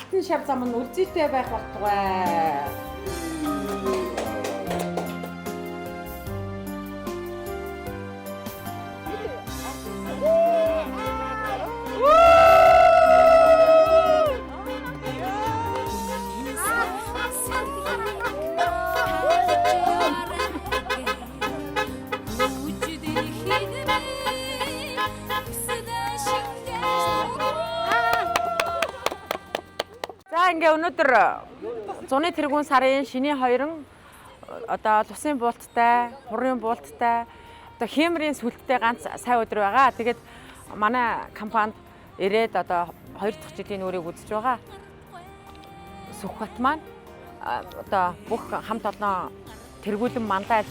алтан шав зам нь үлзийтэй байх болтугай. За ингээ өнөөдөр зуны тэргүүн сарын шиний 2 одоо тусын буулттай, хурын буулттай, одоо хэмрийн сүлттэй ганц сая өдөр байгаа. Тэгээд манай компанид ирээд одоо 2 дахь жилийн өөрийг үзэж байгаа. Сүхбат маань одоо бүх хамт олонно тэргүүлэн мандаж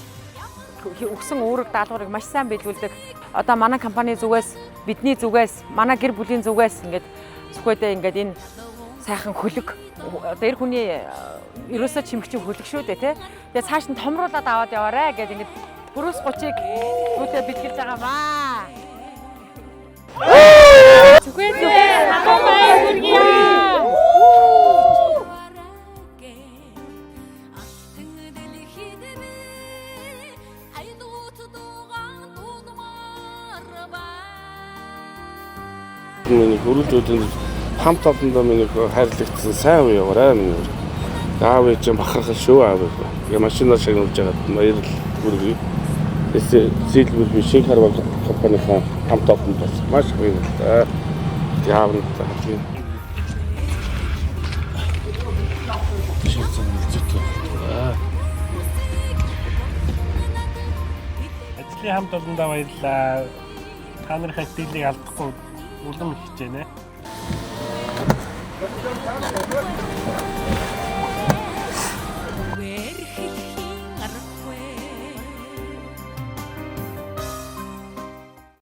өгсөн үүрэг даалгаврыг маш сайн биелүүлдэг. Одоо манай компани зүгээс, бидний зүгээс, манай гэр бүлийн зүгээс ингээд сүхбэдээ ингээд энэ сайхан хөлөг одоо эр хүний ерөөсөө чимэгчийн хөлөг шүү дээ тий. Тэгээ цааш нь томруулаад аваад яваарэ гэдэг ингээд бүрөөс 30-ыг үүтэ бэлгэлж байгаа маа. Сүхбэдээ хамаа баяр хүргье. Миний хөрөлдөөд хамт олондоо миний хайрлагдсан сайн үе яваарай миний. Аав ээж бахархал шүү аав. Тэгээ машинаар шагнуулж байгаад баярлал хүргэе. Зээлбэр би шинэ карвал компанийн хамт олонд бас маш баярлалаа. Яав нь тийм. Ажлын хамт олондоо баярлалаа. Та нарын хэтгэлийг алдахгүй улам хийж байна.